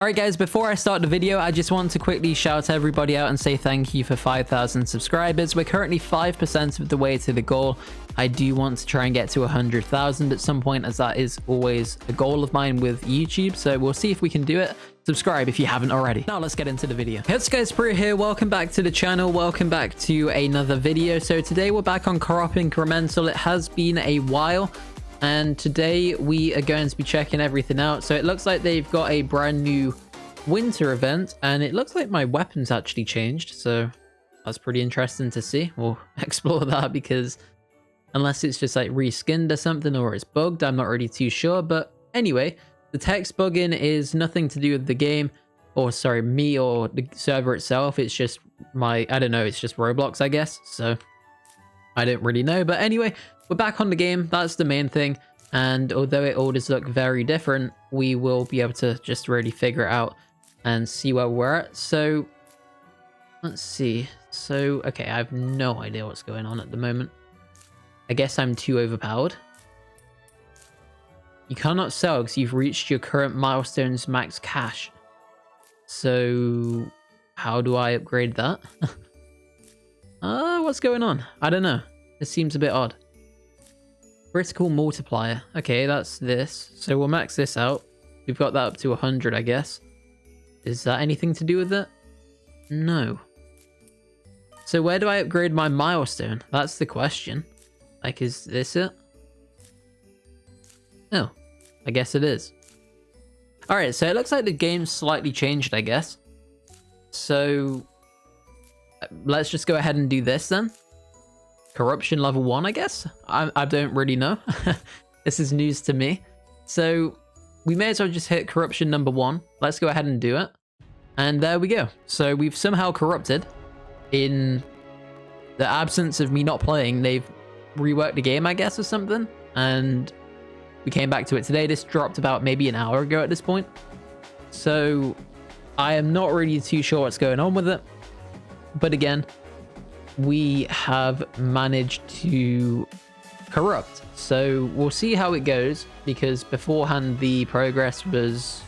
Alright guys, before I start the video, I just want to quickly shout everybody out and say thank you for 5,000 subscribers. We're currently 5% of the way to the goal. I do want to try and get to 100,000 at some point, as that is always a goal of mine with YouTube. So we'll see if we can do it. Subscribe if you haven't already. Now let's get into the video. Hey, it's Skyscraper here. Welcome back to the channel. Welcome back to another video. So today we're back on Co-op Incremental. It has been a while. And today we are going to be checking everything out. So it looks like they've got a brand new winter event, and it looks like my weapons actually changed. So that's pretty interesting to see. We'll explore that, because unless it's just like reskinned or something, or it's bugged, I'm not really too sure. But anyway, the text bugging is nothing to do with the game, or sorry, me or the server itself. It's just I don't know, it's just Roblox, I guess. So I don't really know. But anyway, we're back on the game. That's the main thing. And although it all does look very different, we will be able to just really figure it out and see where we're at. So let's see. So, okay, I have no idea what's going on at the moment. I guess I'm too overpowered. You cannot sell because you've reached your current milestone's max cash. So how do I upgrade that? What's going on? I don't know. It seems a bit odd. Critical multiplier. Okay, that's this. So we'll max this out. We've got that up to 100, I guess. Is that anything to do with it? No. So where do I upgrade my milestone? That's the question. Like, is this it? Oh, I guess it is. Alright, so it looks like the game's slightly changed, I guess. So let's just go ahead and do this then. Corruption level 1, I guess? I don't really know. This is news to me. So we may as well just hit corruption number 1. Let's go ahead and do it. And there we go. So we've somehow corrupted. In the absence of me not playing, they've reworked the game, I guess, or something. And we came back to it today. This dropped about maybe an hour ago at this point. So I am not really too sure what's going on with it. But again, we have managed to corrupt. So we'll see how it goes, because beforehand the progress was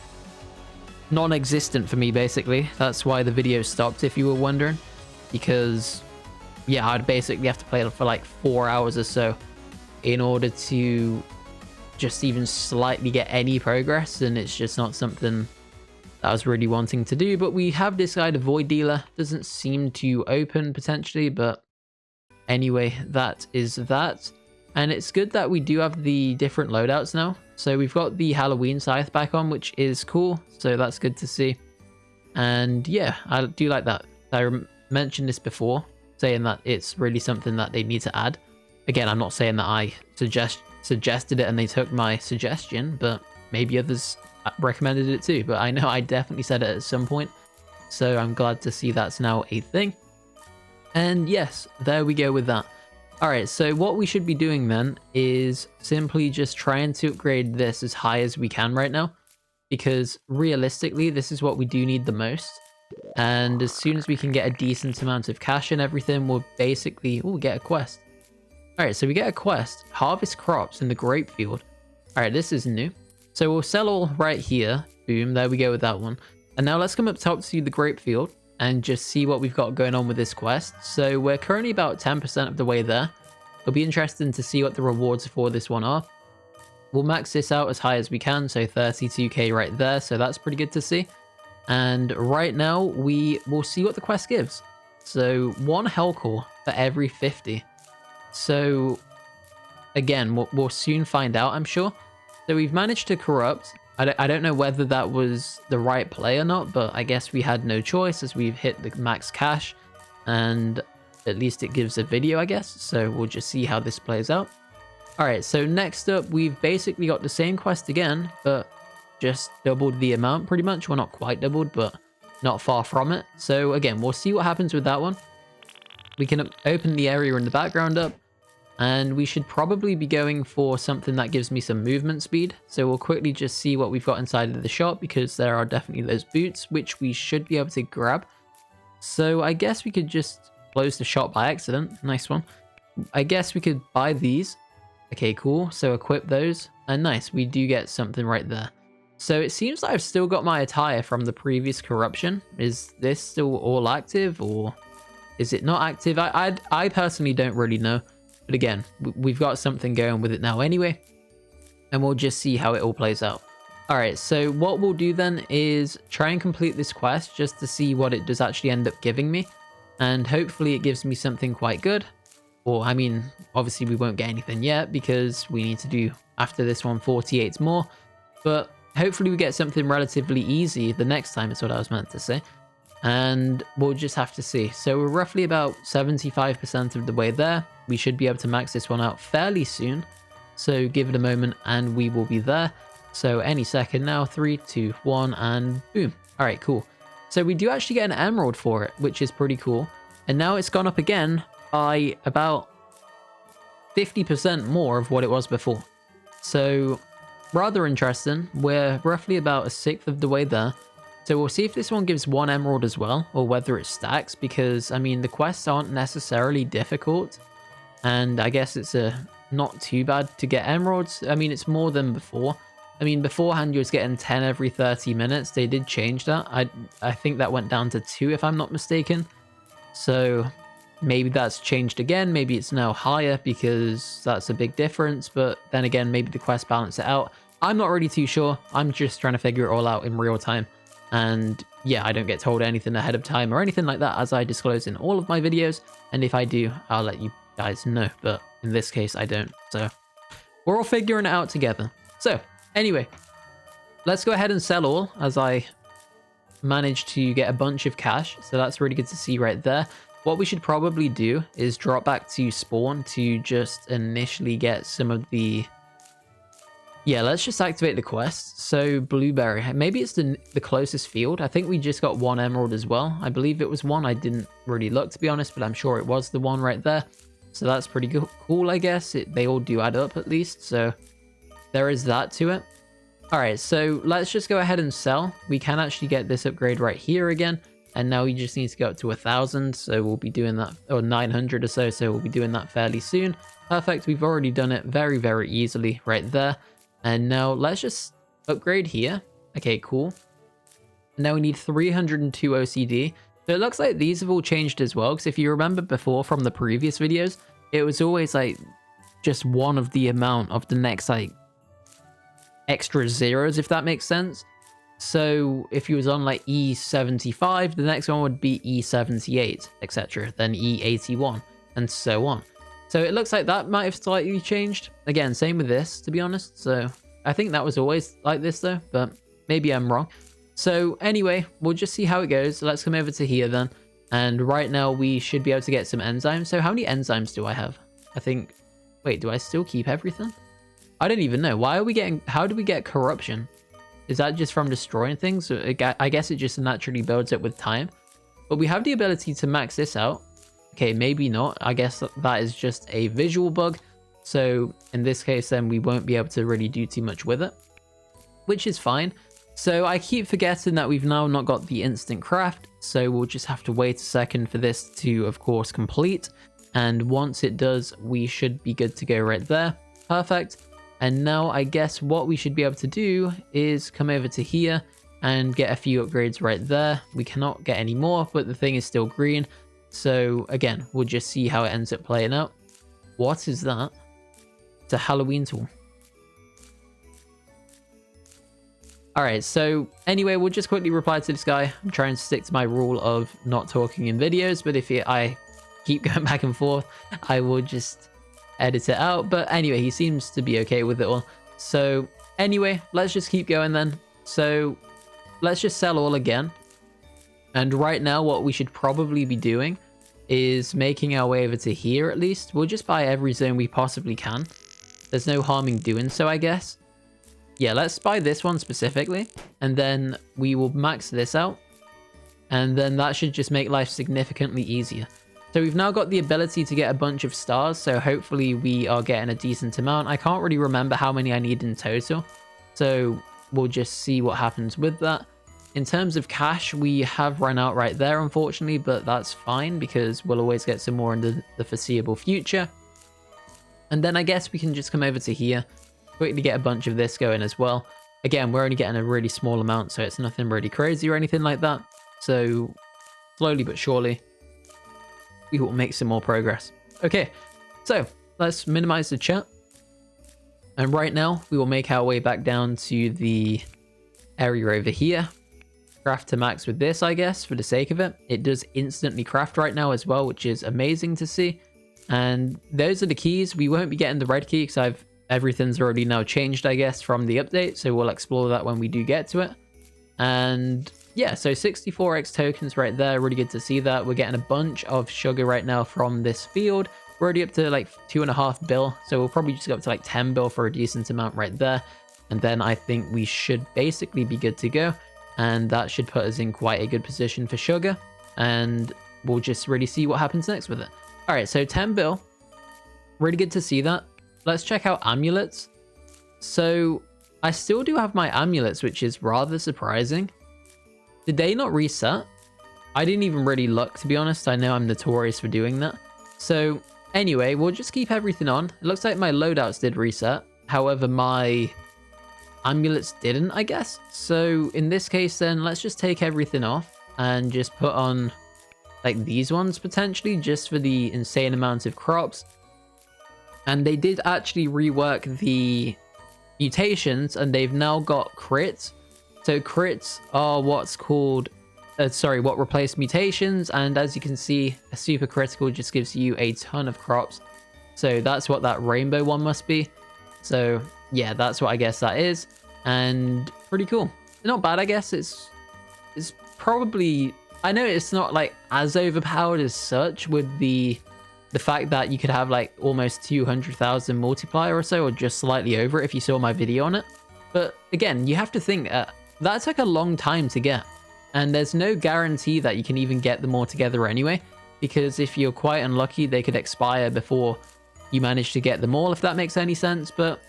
non-existent for me, basically. That's why the video stopped, if you were wondering. Because, yeah, I'd basically have to play it for like 4 hours or so in order to just even slightly get any progress, and it's just not something that I was really wanting to do. But we have this guy, the Void Dealer. Doesn't seem to open potentially, but anyway, that is that. And it's good that we do have the different loadouts now. So we've got the Halloween scythe back on, which is cool. So that's good to see. And yeah, I do like that. I mentioned this before, saying that it's really something that they need to add. Again, I'm not saying that I suggested it and they took my suggestion, but maybe others recommended it too. But I know I definitely said it at some point. So I'm glad to see that's now a thing. And yes, there we go with that. Alright, so what we should be doing then is simply just trying to upgrade this as high as we can right now, because realistically this is what we do need the most. And as soon as we can get a decent amount of cash and everything, we'll basically get a quest. Alright, so we get a quest, harvest crops in the grape field. Alright, this is new. So we'll sell all right here. Boom, there we go with that one. And now let's come up top to the grape field and just see what we've got going on with this quest. So we're currently about 10% of the way there. It'll be interesting to see what the rewards for this one are. We'll max this out as high as we can, so 32k right there, so that's pretty good to see. And right now we will see what the quest gives. So 1 hell core for every 50. So again, we'll soon find out, I'm sure. So we've managed to corrupt. I don't know whether that was the right play or not, but I guess we had no choice as we've hit the max cash, and at least it gives a video, I guess. So we'll just see how this plays out. All right, so next up, we've basically got the same quest again, but just doubled the amount pretty much. Well, not quite doubled, but not far from it. So again, we'll see what happens with that one. We can open the area in the background up, and we should probably be going for something that gives me some movement speed. So we'll quickly just see what we've got inside of the shop, because there are definitely those boots, which we should be able to grab. So I guess we could just close the shop by accident. Nice one. I guess we could buy these. Okay, cool. So equip those. And nice, we do get something right there. So it seems like I've still got my attire from the previous corruption. Is this still all active, or is it not active? I personally don't really know. But again, we've got something going with it now anyway. And we'll just see how it all plays out. Alright, so what we'll do then is try and complete this quest just to see what it does actually end up giving me. And hopefully it gives me something quite good. Or, I mean, obviously we won't get anything yet because we need to do, after this one, 48 more. But hopefully we get something relatively easy the next time, is what I was meant to say. And we'll just have to see. So we're roughly about 75% of the way there. We should be able to max this one out fairly soon. So give it a moment and we will be there. So any second now, 3, 2, 1, and boom. All right, cool. So we do actually get an emerald for it, which is pretty cool. And now it's gone up again by about 50% more of what it was before. So rather interesting. We're roughly about 1/6 of the way there. So we'll see if this one gives 1 emerald as well, or whether it stacks, because I mean the quests aren't necessarily difficult, and I guess it's not too bad to get emeralds. I mean, it's more than before. I mean, beforehand you was getting 10 every 30 minutes. They did change that. I think that went down to 2 if I'm not mistaken. So maybe that's changed again. Maybe it's now higher because that's a big difference. But then again, maybe the quest balance it out. I'm not really too sure. I'm just trying to figure it all out in real time. And yeah, I don't get told anything ahead of time or anything like that, as I disclose in all of my videos. And if I do, I'll let you guys know. But in this case, I don't. So we're all figuring it out together. So anyway, let's go ahead and sell all, as I managed to get a bunch of cash. So that's really good to see right there. What we should probably do is drop back to spawn to just initially get some of the... Yeah, let's just activate the quest. So blueberry, maybe it's the closest field. I think we just got 1 emerald as well. I believe it was 1. I didn't really look, to be honest, but I'm sure it was the one right there. So that's pretty cool, I guess. They all do add up at least. So there is that to it. All right, so let's just go ahead and sell. We can actually get this upgrade right here again. And now we just need to go up to 1,000. So we'll be doing that, or 900 or so. So we'll be doing that fairly soon. Perfect. We've already done it very, very easily right there. And now let's just upgrade here. Okay, cool. Now we need 302 OCD. So it looks like these have all changed as well. Because if you remember before from the previous videos, it was always like just one of the amount of the next like extra zeros, if that makes sense. So if you was on like E75, the next one would be E78, etc. Then E81 and so on. So it looks like that might have slightly changed. Again, same with this, to be honest. So I think that was always like this though, but maybe I'm wrong. So anyway, we'll just see how it goes. Let's come over to here then. And right now we should be able to get some enzymes. So how many enzymes do I have? I think, wait, do I still keep everything? I don't even know. Why are we getting, how do we get corruption? Is that just from destroying things? I guess it just naturally builds up with time. But we have the ability to max this out. Okay, maybe not. I guess that is just a visual bug. So in this case, then we won't be able to really do too much with it, which is fine. So I keep forgetting that we've now not got the instant craft. So we'll just have to wait a second for this to, of course, complete. And once it does, we should be good to go right there. Perfect. And now I guess what we should be able to do is come over to here and get a few upgrades right there. We cannot get any more, but the thing is still green. So again, we'll just see how it ends up playing out. What is that? It's a Halloween tool. All right, so anyway, we'll just quickly reply to this guy. I'm trying to stick to my rule of not talking in videos, but if I keep going back and forth, I will just edit it out. But anyway, he seems to be okay with it all. So anyway, let's just keep going then. So let's just sell all again. And right now, what we should probably be doing is making our way over to here at least. We'll just buy every zone we possibly can. There's no harm in doing so, I guess. Yeah, let's buy this one specifically. And then we will max this out. And then that should just make life significantly easier. So we've now got the ability to get a bunch of stars. So hopefully we are getting a decent amount. I can't really remember how many I need in total. So we'll just see what happens with that. In terms of cash, we have run out right there, unfortunately, but that's fine because we'll always get some more in the foreseeable future. And then I guess we can just come over to here, quickly get a bunch of this going as well. again, we're only getting a really small amount, so it's nothing really crazy or anything like that. So slowly but surely, we will make some more progress. Okay, so let's minimize the chat. And right now, we will make our way back down to the area over here. Craft to max with this, I guess, for the sake of it. It does instantly craft right now as well, which is amazing to see. And those are the keys. We won't be getting the red key because everything's already now changed, I guess, from the update. So we'll explore that when we do get to it. And yeah, so 64x tokens right there. Really good to see that. We're getting a bunch of sugar right now from this field. We're already up to like 2.5 bill. So we'll probably just go up to like 10 bill for a decent amount right there. And then I think we should basically be good to go. And that should put us in quite a good position for sugar. And we'll just really see what happens next with it. All right, so 10 bill. Really good to see that. Let's check out amulets. So I still do have my amulets, which is rather surprising. Did they not reset? I didn't even really look, to be honest. I know I'm notorious for doing that. So anyway, we'll just keep everything on. It looks like my loadouts did reset. However, my amulets didn't, I guess. So in this case, then let's just take everything off and just put on like these ones potentially, just for the insane amount of crops. And they did actually rework the mutations, and they've now got crits. So crits are what's called, what replace mutations. And as you can see, a super critical just gives you a ton of crops. So that's what that rainbow one must be. So yeah, that's what I guess that is. And pretty cool. Not bad, I guess. It's probably, I know it's not like as overpowered as such with the fact that you could have like almost 200,000 multiplier or so, or just slightly over it if you saw my video on it. But again, you have to think that took a long time to get. And there's no guarantee that you can even get them all together anyway, because if you're quite unlucky, they could expire before you manage to get them all, if that makes any sense. But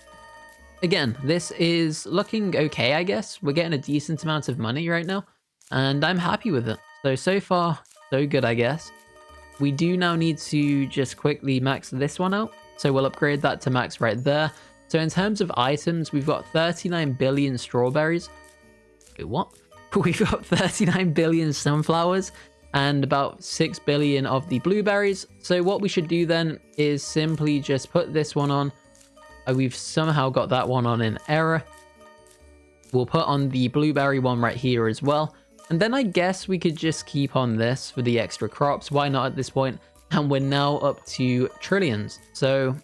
again, this is looking okay, I guess. We're getting a decent amount of money right now, and I'm happy with it. So far, so good, I guess. We do now need to just quickly max this one out. So we'll upgrade that to max right there. So in terms of items, we've got 39 billion strawberries. Wait, what? We've got 39 billion sunflowers and about 6 billion of the blueberries. So what we should do then is simply just put this one on. We've somehow got that one on in error. We'll put on the blueberry one right here as well. And then I guess we could just keep on this for the extra crops. Why not at this point? And we're now up to trillions. So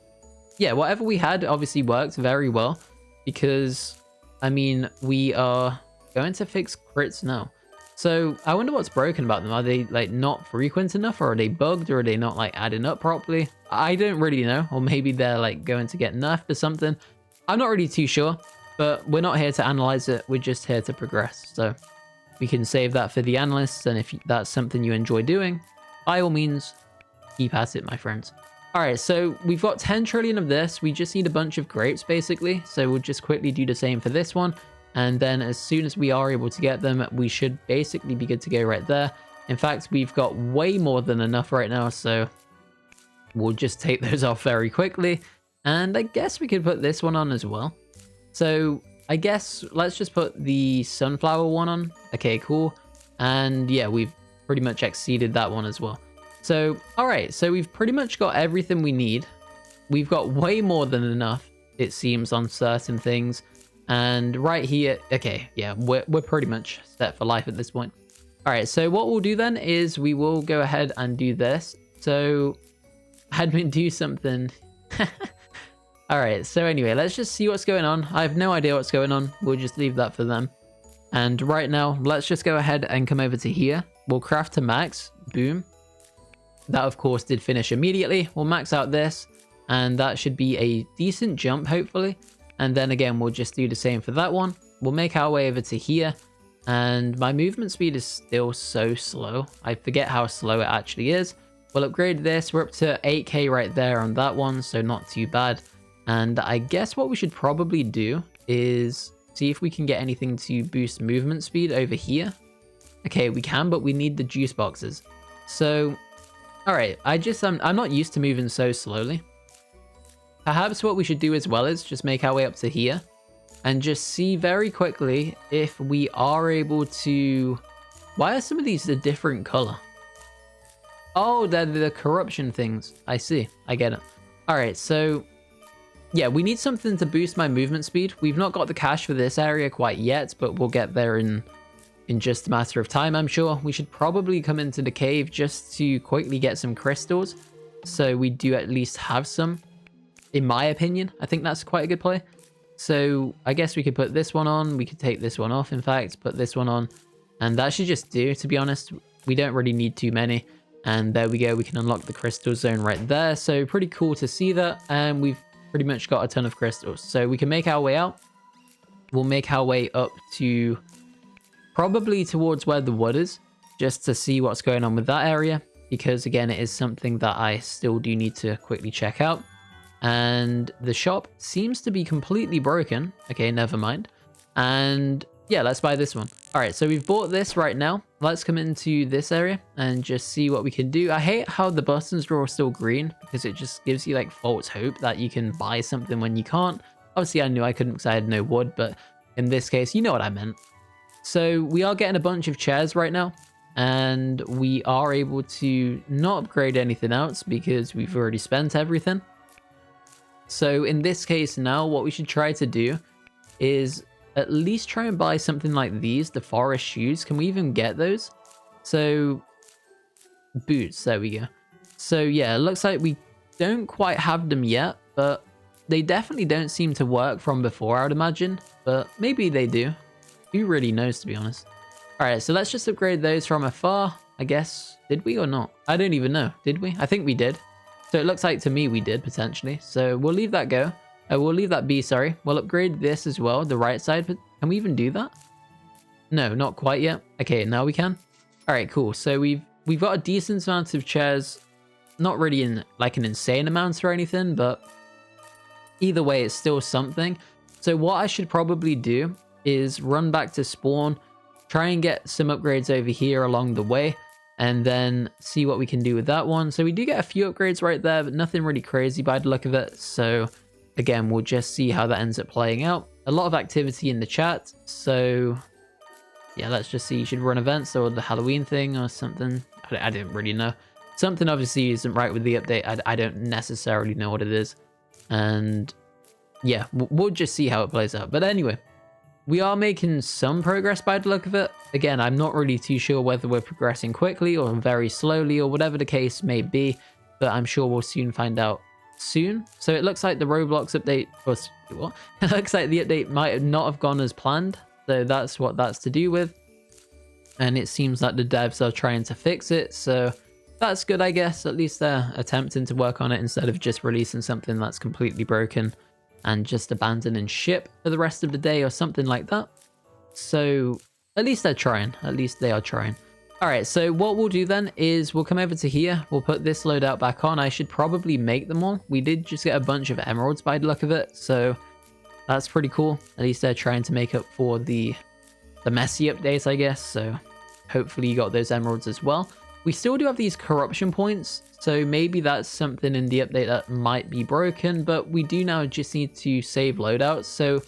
yeah, whatever we had obviously worked very well, because I mean, we are going to fix crits now. So I wonder what's broken about them. Are they like not frequent enough, or are they bugged, or are they not like adding up properly? I don't really know. Or maybe they're like going to get nerfed or something. I'm not really too sure, but we're not here to analyze it. We're just here to progress. So we can save that for the analysts. And if that's something you enjoy doing, by all means, keep at it, my friends. All right, so we've got 10 trillion of this. We just need a bunch of grapes basically. So we'll just quickly do the same for this one. And then as soon as we are able to get them, we should basically be good to go right there. In fact, we've got way more than enough right now. So we'll just take those off very quickly. And I guess we could put this one on as well. So I guess let's just put the sunflower one on. Okay, cool. And yeah, we've pretty much exceeded that one as well. So, all right. So we've pretty much got everything we need. We've got way more than enough, it seems, on certain things. And right here, okay, yeah, we're pretty much set for life at this point. All right, so what we'll do then is we will go ahead and do this. So admin do something. All right, so anyway, let's just see what's going on. I have no idea what's going on. We'll just leave that for them. And right now, let's just go ahead and come over to here. We'll craft to max, boom. That of course did finish immediately. We'll max out this, and that should be a decent jump, hopefully. And then again, we'll just do the same for that one. We'll make our way over to here. And my movement speed is still so slow. I forget how slow it actually is. We'll upgrade this. We're up to 8K right there on that one, so not too bad. And I guess what we should probably do is see if we can get anything to boost movement speed over here. Okay, we can, but we need the juice boxes. So, all right, I'm not used to moving so slowly. Perhaps what we should do as well is just make our way up to here. and just see very quickly if we are able to... Why are some of these a different color? Oh, they're the corruption things. I see. I get it. All right, so yeah, we need something to boost my movement speed. We've not got the cash for this area quite yet, but we'll get there in just a matter of time, I'm sure. We should probably come into the cave just to quickly get some crystals, so we do at least have some. In my opinion, I think that's quite a good play. So I guess we could put this one on. We could take this one off, in fact, put this one on. And that should just do, to be honest. We don't really need too many. And there we go. We can unlock the crystal zone right there. So pretty cool to see that. And we've pretty much got a ton of crystals. So we can make our way out. We'll make our way up to probably towards where the wood is, just to see what's going on with that area. Because again, it is something that I still do need to quickly check out. And the shop seems to be completely broken. Okay, never mind. And yeah, let's buy this one. All right, so we've bought this right now. Let's come into this area and just see what we can do. I hate how the buttons are all still green, because it just gives you like false hope that you can buy something when you can't. Obviously, I knew I couldn't because I had no wood, but in this case, you know what I meant. So we are getting a bunch of chairs right now, and we are able to not upgrade anything else because we've already spent everything. So in this case now, what we should try to do is at least try and buy something like these, the forest shoes. Can we even get those? So boots, there we go. So yeah, it looks like we don't quite have them yet, but they definitely don't seem to work from before, I would imagine. But maybe they do. Who really knows, to be honest. All right, so let's just upgrade those from afar, I guess. Did we or not? I don't even know. Did we? I think we did. So it looks like to me we did, potentially. So we'll leave that go. We'll leave that be, sorry. We'll upgrade this as well, the right side. But can we even do that? No, not quite yet. Okay, now we can. All right, cool. So we've got a decent amount of chairs. Not really in like an insane amount or anything, but either way, it's still something. So what I should probably do is run back to spawn, try and get some upgrades over here along the way, and then see what we can do with that one. So we do get a few upgrades right there, but nothing really crazy by the look of it. So again, we'll just see how that ends up playing out. A lot of activity in the chat. So yeah, let's just see. You should run events or the Halloween thing or something. I didn't really know. Something obviously isn't right with the update. I don't necessarily know what it is. And yeah, we'll just see how it plays out. But anyway, we are making some progress by the look of it. Again, I'm not really too sure whether we're progressing quickly or very slowly or whatever the case may be, but I'm sure we'll soon find out soon. So it looks like the Roblox update was what? It looks like the update might not have gone as planned. So that's what that's to do with. And it seems like the devs are trying to fix it. So that's good, I guess. At least they're attempting to work on it instead of just releasing something that's completely broken and just abandoning ship for the rest of the day or something like that. So at least they're trying. At least they are trying. All right, so what we'll do then is we'll come over to here. We'll put this loadout back on. I should probably make them all. We did just get a bunch of emeralds by the look of it, so that's pretty cool. At least they're trying to make up for the messy updates, I guess. So hopefully you got those emeralds as well. We still do have these corruption points, so maybe that's something in the update that might be broken, but we do now just need to save loadouts. So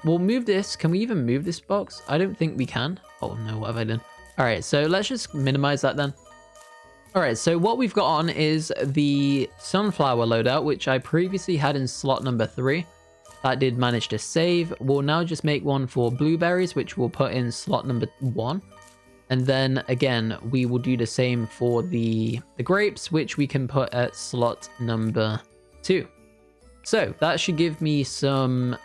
we'll move this. Can we even move this box? I don't think we can. Oh no, what have I done? All right, so let's just minimize that then. All right, so what we've got on is the sunflower loadout, which I previously had in slot number 3. That did manage to save. We'll now just make one for blueberries, which we'll put in slot number 1. And then again, we will do the same for the grapes, which we can put at slot number 2. So that should give me some,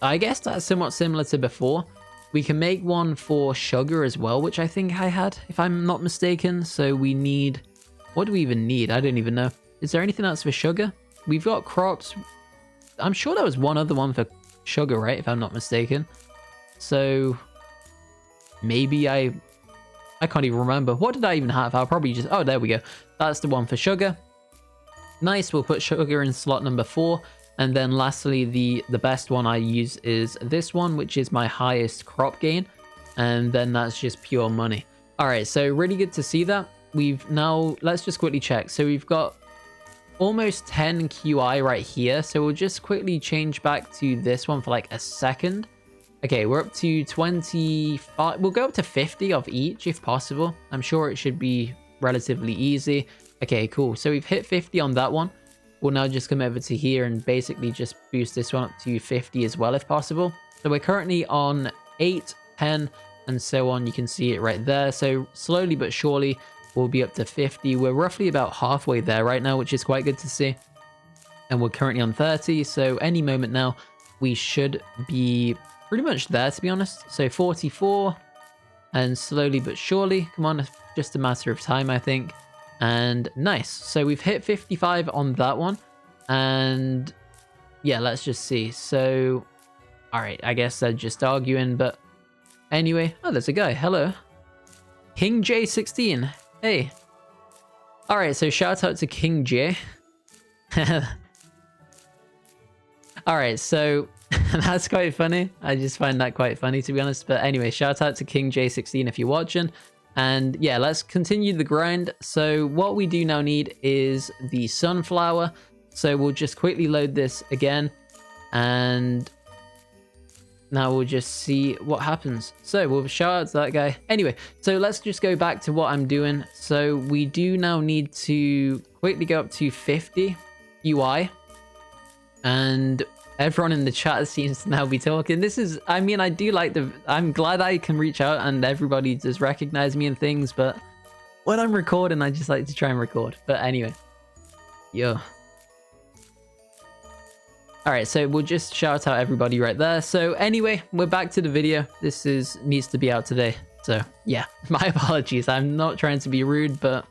I guess that's somewhat similar to before. We can make one for sugar as well, which I think I had, if I'm not mistaken. So we need, what do we even need? I don't even know. Is there anything else for sugar? We've got crops. I'm sure there was one other one for sugar, right? If I'm not mistaken. So maybe I can't even remember. What did I even have? I'll probably just, oh, there we go. That's the one for sugar. Nice, we'll put sugar in slot number 4. And then lastly, the best one I use is this one, which is my highest crop gain. And then that's just pure money. All right, so really good to see that. We've now, let's just quickly check. So we've got almost 10 QI right here. So we'll just quickly change back to this one for like a second. Okay, we're up to 25. We'll go up to 50 of each if possible. I'm sure it should be relatively easy. Okay, cool. So we've hit 50 on that one. We'll now just come over to here and basically just boost this one up to 50 as well if possible. So we're currently on 8, 10, and so on. You can see it right there. So slowly but surely, we'll be up to 50. We're roughly about halfway there right now, which is quite good to see. And we're currently on 30. So any moment now, we should be pretty much there, to be honest. So 44, and slowly but surely, come on, just a matter of time, I think. And nice. So we've hit 55 on that one. And yeah, let's just see. So, all right, I guess they're just arguing, but anyway. Oh, there's a guy. Hello. King J16. Hey. All right, so shout out to King J. All right, so that's quite funny. I just find that quite funny, to be honest. But anyway, shout out to King J16 if you're watching. And yeah, let's continue the grind. So what we do now need is the sunflower. So we'll just quickly load this again. And now we'll just see what happens. So we'll shout out to that guy. Anyway, so let's just go back to what I'm doing. So we do now need to quickly go up to 50 UI. And everyone in the chat seems to now be talking. This is, I mean, I do like I'm glad I can reach out and everybody just recognize me and things, but when I'm recording, I just like to try and record. But anyway, yo. All right, so we'll just shout out everybody right there. So anyway, we're back to the video. This needs to be out today. So yeah, my apologies. I'm not trying to be rude, but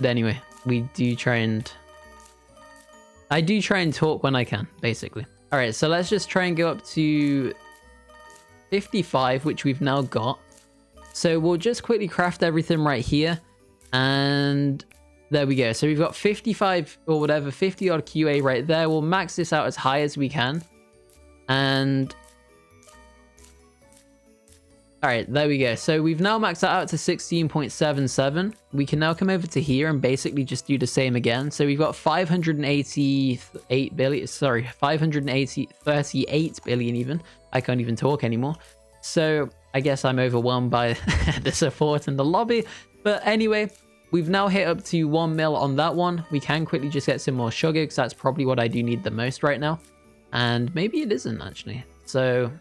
anyway, I do try and talk when I can, basically. All right, so let's just try and go up to 55, which we've now got. So we'll just quickly craft everything right here. And there we go. So we've got 55 or whatever, 50 odd QA right there. We'll max this out as high as we can. And all right, there we go. So we've now maxed that out to 16.77. We can now come over to here and basically just do the same again. So we've got 588 billion, sorry, 38 billion even. I can't even talk anymore. So I guess I'm overwhelmed by the support in the lobby. But anyway, we've now hit up to 1 mil on that one. We can quickly just get some more sugar because that's probably what I do need the most right now. And maybe it isn't actually. So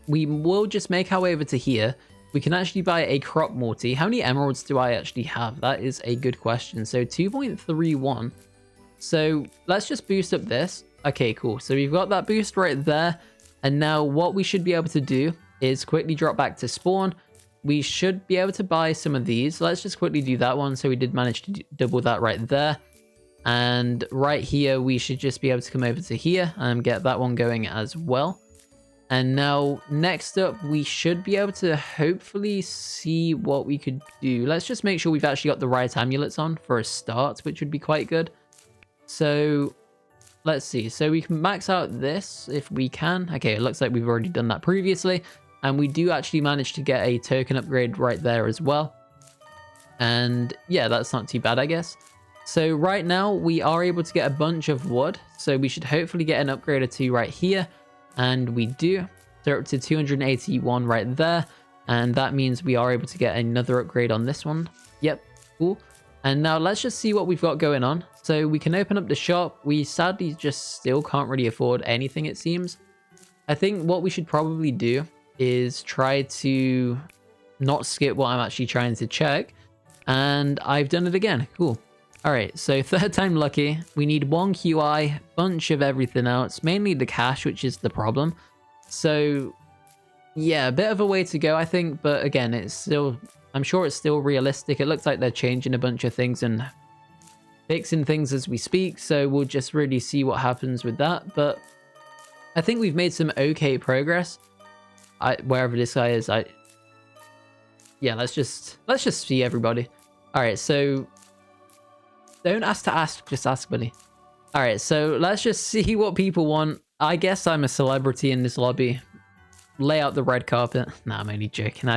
we will just make our way over to here. We can actually buy a crop multi. How many emeralds do I actually have? That is a good question. So 2.31. So let's just boost up this. Okay, cool. So we've got that boost right there. And now what we should be able to do is quickly drop back to spawn. We should be able to buy some of these. Let's just quickly do that one. So we did manage to double that right there. And right here, we should just be able to come over to here and get that one going as well. And now next up, we should be able to hopefully see what we could do. Let's just make sure we've actually got the right amulets on for a start, which would be quite good. So let's see. So we can max out this if we can. Okay, it looks like we've already done that previously. And we do actually manage to get a token upgrade right there as well. And yeah, that's not too bad, I guess. So right now we are able to get a bunch of wood. So we should hopefully get an upgrade or two right here. And we do. So up to 281 right there. And that means we are able to get another upgrade on this one. Yep, cool. And now let's just see what we've got going on. So we can open up the shop. We sadly just still can't really afford anything, it seems. I think what we should probably do is try to not skip what I'm actually trying to check. And I've done it again. Cool. All right, so third time lucky. We need 1 QI, bunch of everything else, mainly the cash, which is the problem. So yeah, a bit of a way to go, I think. But again, it's still, I'm sure it's still realistic. It looks like they're changing a bunch of things and fixing things as we speak. So we'll just really see what happens with that. But I think we've made some okay progress. Wherever this guy is, yeah, let's just see everybody. All right, so don't ask to ask, just ask, buddy. All right, so let's just see what people want. I guess I'm a celebrity in this lobby. Lay out the red carpet. Nah, I'm only joking.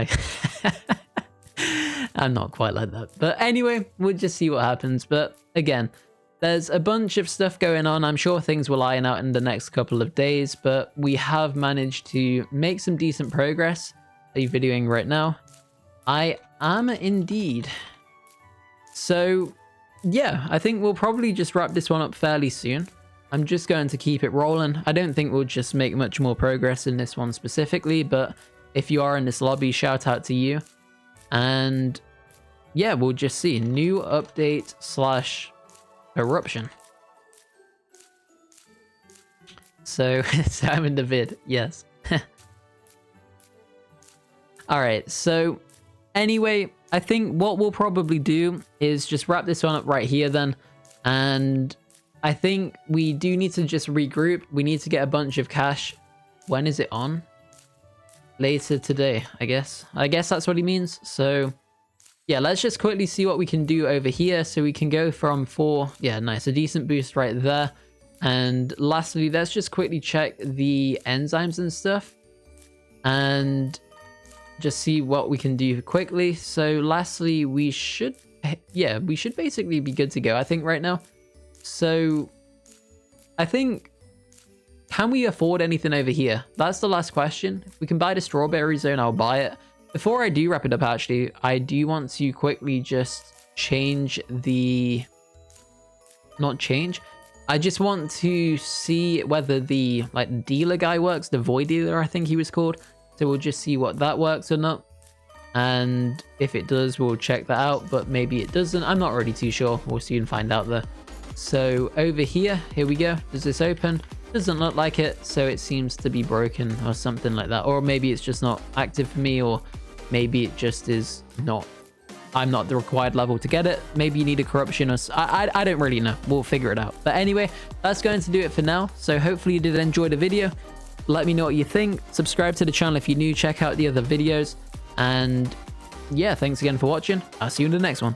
I'm not quite like that. But anyway, we'll just see what happens. But again, there's a bunch of stuff going on. I'm sure things will iron out in the next couple of days, but we have managed to make some decent progress. Are you videoing right now? I am indeed. So yeah, I think we'll probably just wrap this one up fairly soon. I'm just going to keep it rolling. I don't think we'll just make much more progress in this one specifically, but if you are in this lobby, shout out to you. And yeah, we'll just see. New update / eruption. So I'm in the vid, yes. All right, so anyway, I think what we'll probably do is just wrap this one up right here then. And I think we do need to just regroup. We need to get a bunch of cash. When is it on? Later today, I guess. I guess that's what he means. So yeah, let's just quickly see what we can do over here. So we can go from 4. Yeah, nice. A decent boost right there. And lastly, let's just quickly check the enzymes and stuff. And just see what we can do quickly. So lastly, we should basically be good to go, I think, right now. So I think, can we afford anything over here? That's the last question. If we can buy the strawberry zone, I'll buy it. Before I do wrap it up, actually, I do want to quickly just change the... Not change. I just want to see whether the dealer guy works. The void dealer, I think he was called. So we'll just see what that works or not. And if it does, we'll check that out. But maybe it doesn't. I'm not really too sure. We'll soon find out there. So over here we go. Does this open? Doesn't look like it. So it seems to be broken or something like that. Or maybe it's just not active for me. Or maybe it just is not. I'm not the required level to get it. Maybe you need a corruption or... I don't really know. We'll figure it out. But anyway, that's going to do it for now. So hopefully you did enjoy the video. Let me know what you think. Subscribe to the channel if you're new. Check out the other videos. And yeah, thanks again for watching. I'll see you in the next one.